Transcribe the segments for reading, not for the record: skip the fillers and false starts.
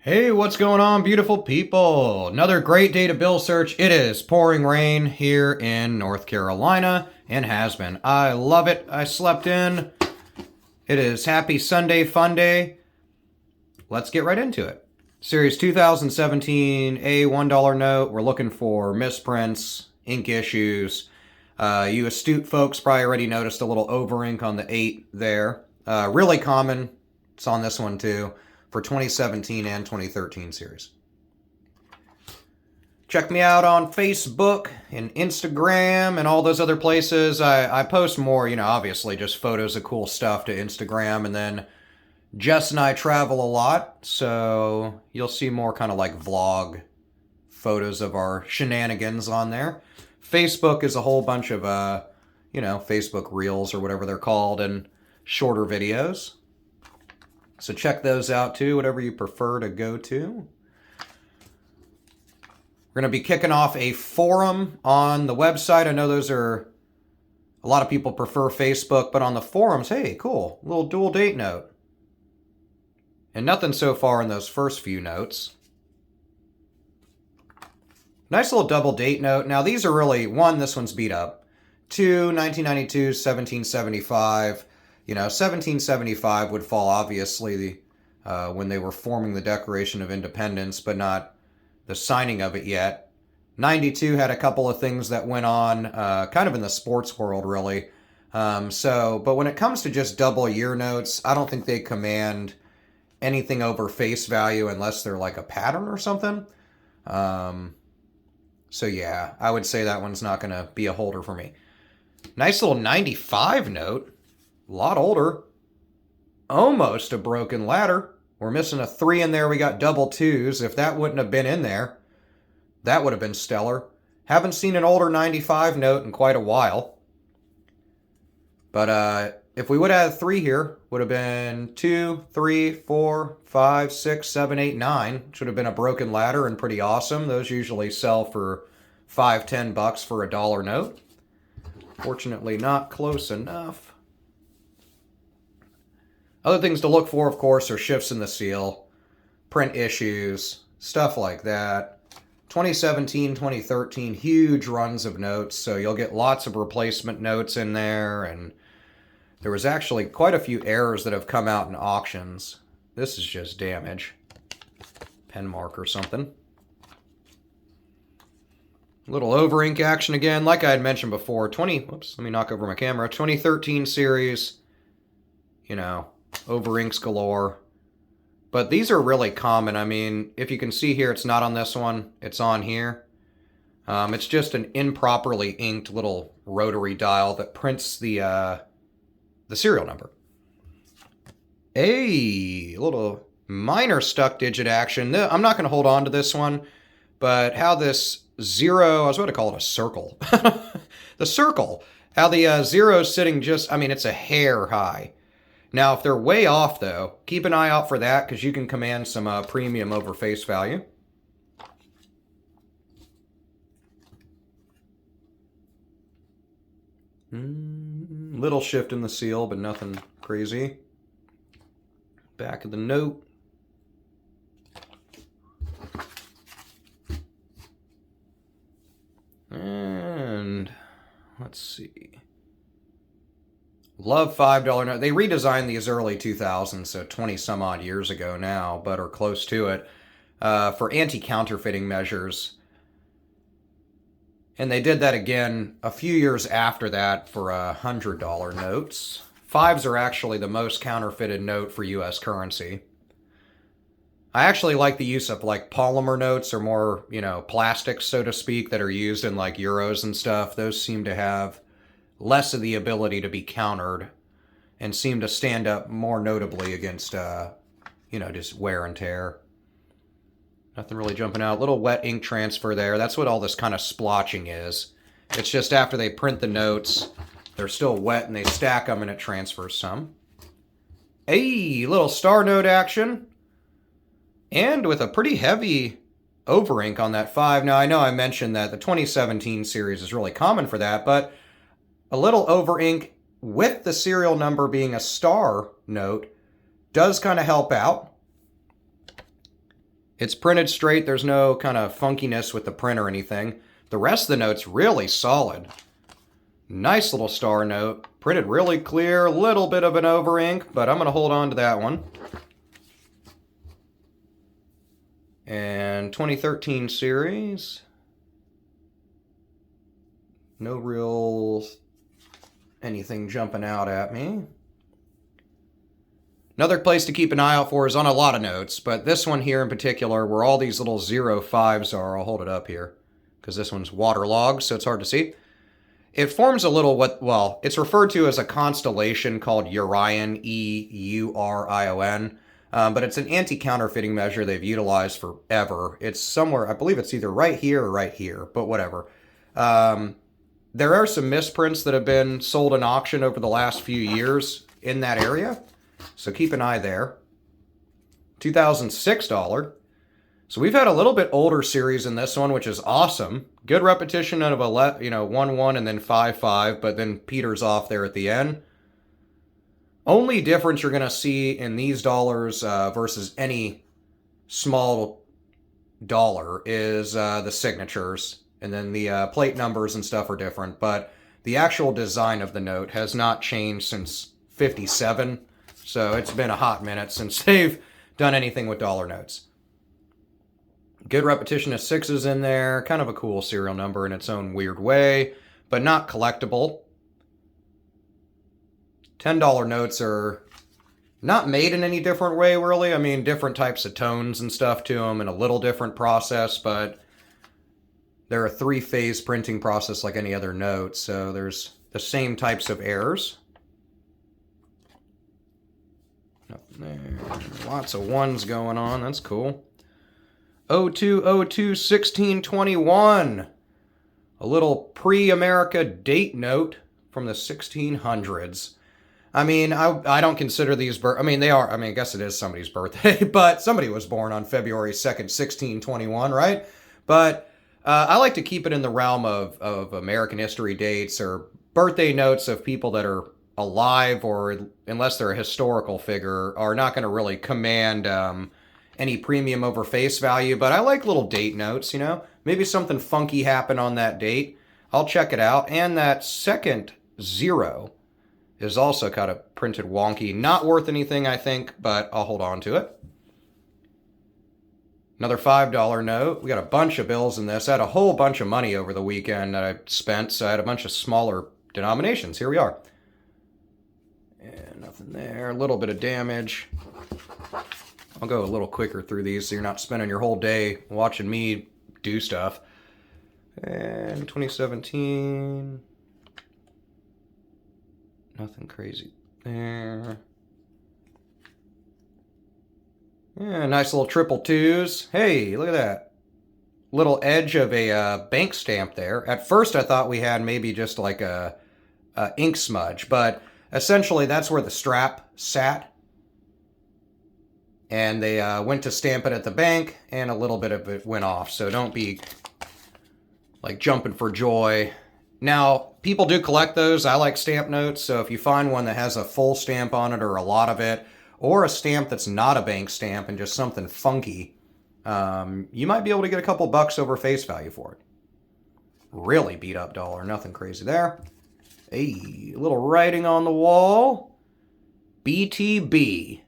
Hey, what's going on, beautiful people? Another great day to bill search. It is pouring rain here in North Carolina and has been. I love it. I slept in. It is happy Sunday fun day. Let's get right into it. Series 2017 A $1 note. We're looking for misprints, ink issues. You astute folks probably already noticed a little over ink on the 8 there. Really common. It's on this one too for 2017 and 2013 series. Check me out on Facebook and Instagram and all those other places. I post more, obviously just photos of cool stuff to Instagram, and then Jess and I travel a lot, so you'll see more kind of like vlog photos of our shenanigans on there. Facebook is a whole bunch of, Facebook Reels or whatever they're called, and shorter videos. So check those out too, whatever you prefer to go to. We're going to be kicking off a forum on the website. I know a lot of people prefer Facebook, but on the forums, hey, cool, little dual date note. And nothing so far in those first few notes. Nice little double date note. Now these are really, one, this one's beat up. 2, 1992, 1775. 1775 would fall, obviously, when they were forming the Declaration of Independence, but not the signing of it yet. 92 had a couple of things that went on, kind of in the sports world, really. But when it comes to just double year notes, I don't think they command anything over face value unless they're like a pattern or something. So yeah, I would say that one's not going to be a holder for me. Nice little 95 note. A lot older. Almost a broken ladder. We're missing a 3 in there. We got double 2s. If that wouldn't have been in there, that would have been stellar. Haven't seen an older 95 note in quite a while. But if we would have had 3 here, would have been 2, 3, 4, 5, 6, 7, 8, 9. Which would have been a broken ladder and pretty awesome. Those usually sell for $5, $10 for a dollar note. Fortunately, not close enough. Other things to look for, of course, are shifts in the seal, print issues, stuff like that. 2017, 2013, huge runs of notes, so you'll get lots of replacement notes in there, and there was actually quite a few errors that have come out in auctions. This is just damage. Pen mark or something. Little over ink action again, like I had mentioned before. Let me knock over my camera. 2013 series, over inks galore. But these are really common. I mean, if you can see here, it's not on this one. It's on here. It's just an improperly inked little rotary dial that prints the serial number. A little minor stuck digit action. I'm not going to hold on to this one, but how this 0, I was about to call it a circle. The circle. How the 0 is sitting it's a hair high. Now, if they're way off, though, keep an eye out for that, because you can command some premium over face value. Little shift in the seal, but nothing crazy. Back of the note. And let's see. Love $5 note. They redesigned these early 2000s, so 20 some odd years ago now, but are close to it, for anti-counterfeiting measures. And they did that again a few years after that for $100 notes. 5s are actually the most counterfeited note for U.S. currency. I actually like the use of like polymer notes, or more, plastics, so to speak, that are used in like euros and stuff. Those seem to have less of the ability to be countered and seem to stand up more notably against, just wear and tear. Nothing really jumping out. Little wet ink transfer there. That's what all this kind of splotching is. It's just after they print the notes, they're still wet and they stack them and it transfers some. Hey, little star note action. And with a pretty heavy over ink on that 5. Now, I know I mentioned that the 2017 series is really common for that, but a little over ink with the serial number being a star note does kind of help out. It's printed straight. There's no kind of funkiness with the print or anything. The rest of the note's really solid. Nice little star note. Printed really clear. A little bit of an over ink, but I'm going to hold on to that one. And 2013 series. No real anything jumping out at me. Another place to keep an eye out for is on a lot of notes, but this one here in particular, where all these little 05s are, I'll hold it up here, because this one's waterlogged, so it's hard to see. It forms a little well, it's referred to as a constellation called Urion, E-U-R-I-O-N, but it's an anti-counterfeiting measure they've utilized forever. It's somewhere, I believe it's either right here or right here, but whatever. There are some misprints that have been sold in auction over the last few years in that area, so keep an eye there. $2006. So we've had a little bit older series in this one, which is awesome. Good repetition of 1-1 and then 5-5, but then peters off there at the end. Only difference you're going to see in these dollars versus any small dollar is the signatures, and then the plate numbers and stuff are different, but the actual design of the note has not changed since 57, so it's been a hot minute since they've done anything with dollar notes. Good repetition of 6s in there, kind of a cool serial number in its own weird way, but not collectible. $10 notes are not made in any different way, really. I mean, different types of tones and stuff to them and a little different process, but they're a 3-phase printing process like any other note, so there's the same types of errors. Nothing there. Lots of 1s going on. That's cool. 0202 1621. A little pre-America date note from the 1600s. I mean, I don't consider these I mean, they are. I mean, I guess it is somebody's birthday, but somebody was born on February 2nd, 1621, right? But I like to keep it in the realm of American history dates or birthday notes of people that are alive, or unless they're a historical figure, are not going to really command any premium over face value. But I like little date notes, you know? Maybe something funky happened on that date. I'll check it out. And that second 0 is also kind of printed wonky. Not worth anything, I think, but I'll hold on to it. Another $5 note. We got a bunch of bills in this. I had a whole bunch of money over the weekend that I spent, so I had a bunch of smaller denominations. Here we are. And nothing there. A little bit of damage. I'll go a little quicker through these so you're not spending your whole day watching me do stuff. And 2017. Nothing crazy there. Yeah, nice little triple 2s. Hey, look at that. Little edge of a bank stamp there. At first I thought we had maybe just like a ink smudge, but essentially that's where the strap sat. And they went to stamp it at the bank, and a little bit of it went off. So don't be like jumping for joy. Now, people do collect those. I like stamp notes, so if you find one that has a full stamp on it or a lot of it, or a stamp that's not a bank stamp and just something funky, you might be able to get a couple bucks over face value for it. Really beat up dollar, nothing crazy there. Hey, a little writing on the wall. BTB.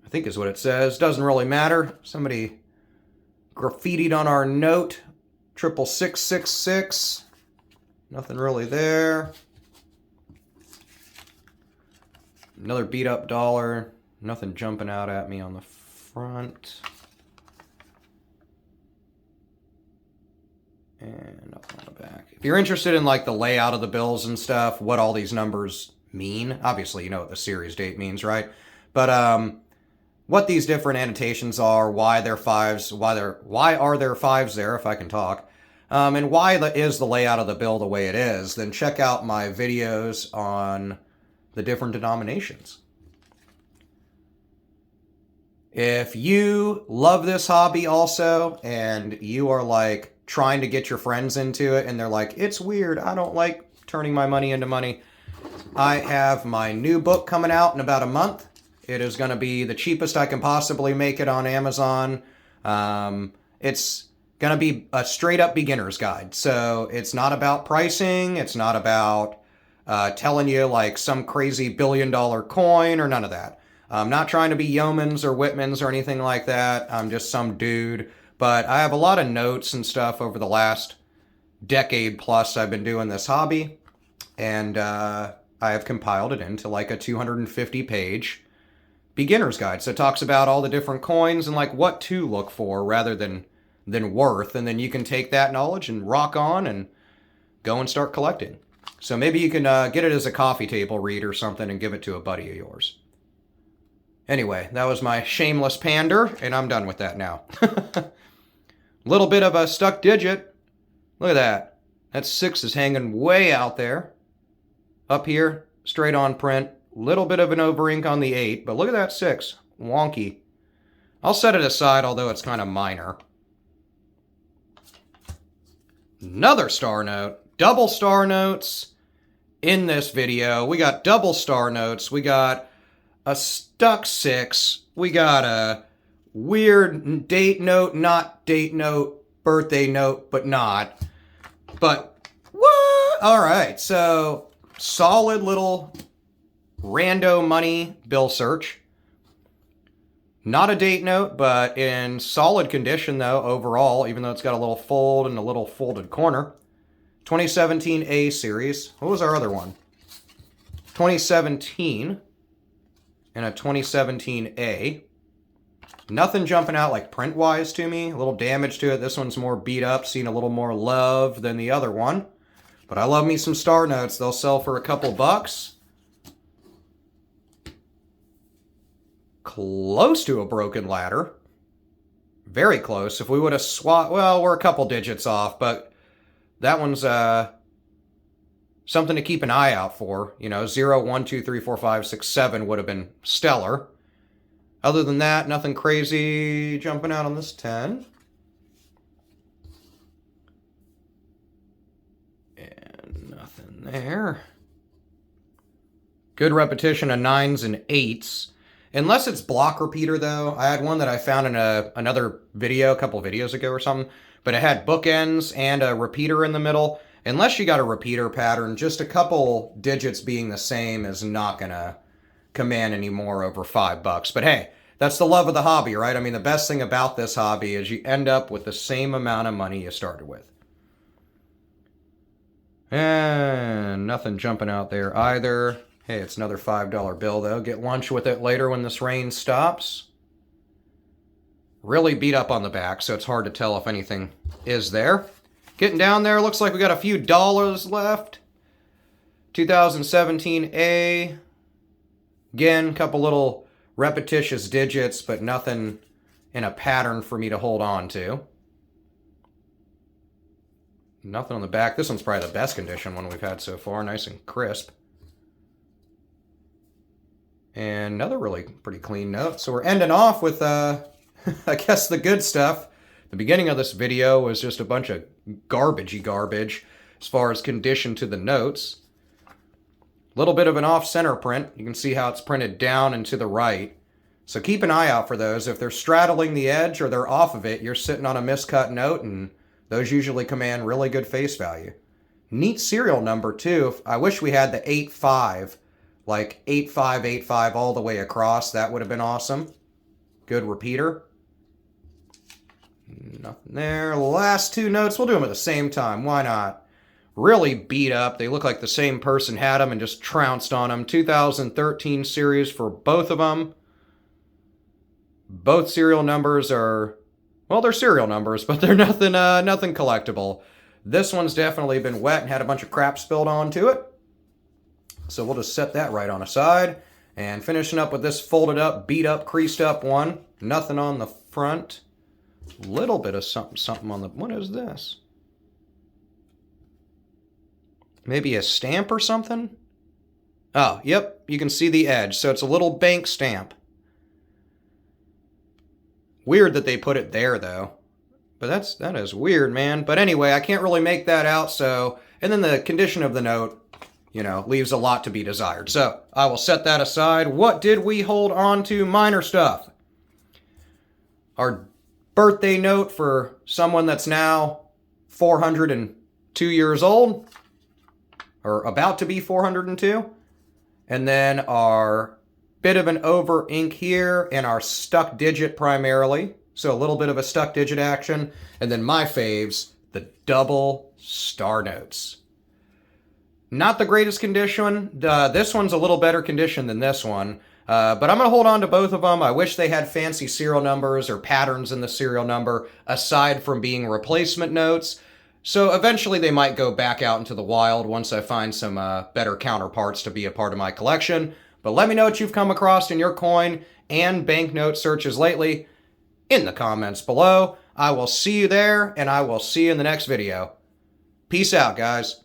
I think is what it says. Doesn't really matter. Somebody graffitied on our note. 66666. Nothing really there. Another beat up dollar. Nothing jumping out at me on the front. And nothing on the back. If you're interested in like the layout of the bills and stuff, what all these numbers mean, obviously you know what the series date means, right? But what these different annotations are, why they're 5s, why are there 5s there, if I can talk, and why is the layout of the bill the way it is, then check out my videos on the different denominations. If you love this hobby also, and you are like trying to get your friends into it, and they're like, it's weird, I don't like turning my money into money, I have my new book coming out in about a month. It is going to be the cheapest I can possibly make it on Amazon. It's going to be a straight up beginner's guide. So it's not about pricing. It's not about telling you like some crazy $billion coin or none of that. I'm not trying to be Yeomans or Whitmans or anything like that. I'm just some dude. But I have a lot of notes and stuff over the last decade plus I've been doing this hobby. And I have compiled it into like a 250 page beginner's guide. So it talks about all the different coins and like what to look for rather than worth. And then you can take that knowledge and rock on and go and start collecting. So maybe you can get it as a coffee table read or something and give it to a buddy of yours. Anyway, that was my shameless pander, and I'm done with that now. Little bit of a stuck digit. Look at that. That 6 is hanging way out there. Up here, straight on print. Little bit of an over ink on the 8, but look at that 6. Wonky. I'll set it aside, although it's kind of minor. Another star note. Double star notes in this video. We got double star notes. We got a stuck 6. We got a weird date note, not date note, birthday note, but not. But what? All right, so solid little rando money bill search. Not a date note, but in solid condition though overall, even though it's got a little fold and a little folded corner. 2017 A series. What was our other one? 2017 and a 2017 A. Nothing jumping out like print-wise to me. A little damage to it. This one's more beat up, seen a little more love than the other one. But I love me some star notes. They'll sell for a couple bucks. Close to a broken ladder. Very close. If we would have swapped... Well, we're a couple digits off, but that one's something to keep an eye out for. You know, 0, 1, 2, 3, 4, 5, 6, 7 would have been stellar. Other than that, nothing crazy jumping out on this 10. And nothing there. Good repetition of 9s and 8s. Unless it's block repeater, though. I had one that I found in another video, a couple videos ago or something. But it had bookends and a repeater in the middle. Unless you got a repeater pattern, just a couple digits being the same is not going to command any more over $5. But hey, that's the love of the hobby, right? I mean, the best thing about this hobby is you end up with the same amount of money you started with. And nothing jumping out there either. Hey, it's another $5 bill, though. Get lunch with it later when this rain stops. Really beat up on the back, so it's hard to tell if anything is there. Getting down there, looks like we got a few dollars left. 2017 A. Again, a couple little repetitious digits, but nothing in a pattern for me to hold on to. Nothing on the back. This one's probably the best condition one we've had so far. Nice and crisp. And another really pretty clean note. So we're ending off with, I guess, the good stuff. The beginning of this video was just a bunch of garbagey garbage as far as condition to the notes. A little bit of an off-center print. You can see how it's printed down and to the right. So keep an eye out for those. If they're straddling the edge or they're off of it, you're sitting on a miscut note, and those usually command really good face value. Neat serial number, too. I wish we had the 85, like 8585 all the way across. That would have been awesome. Good repeater. Nothing there. Last two notes, we'll do them at the same time. Why not? Really beat up. They look like the same person had them and just trounced on them. 2013 series for both of them. Both serial numbers are, well, they're serial numbers, but they're nothing collectible. This one's definitely been wet and had a bunch of crap spilled onto it. So we'll just set that right on aside. And finishing up with this folded up, beat up, creased up one. Nothing on the front. Little bit of something on the... What is this? Maybe a stamp or something? Oh, yep. You can see the edge. So it's a little bank stamp. Weird that they put it there, though. But that is weird, man. But anyway, I can't really make that out, so... And then the condition of the note, leaves a lot to be desired. So I will set that aside. What did we hold on to? Minor stuff. Our birthday note for someone that's now 402 years old, or about to be 402. And then our bit of an over ink here, and our stuck digit primarily. So a little bit of a stuck digit action. And then my faves, the double star notes. Not the greatest condition. This one's a little better condition than this one. But I'm going to hold on to both of them. I wish they had fancy serial numbers or patterns in the serial number, aside from being replacement notes. So eventually they might go back out into the wild once I find some better counterparts to be a part of my collection. But let me know what you've come across in your coin and banknote searches lately in the comments below. I will see you there, and I will see you in the next video. Peace out, guys.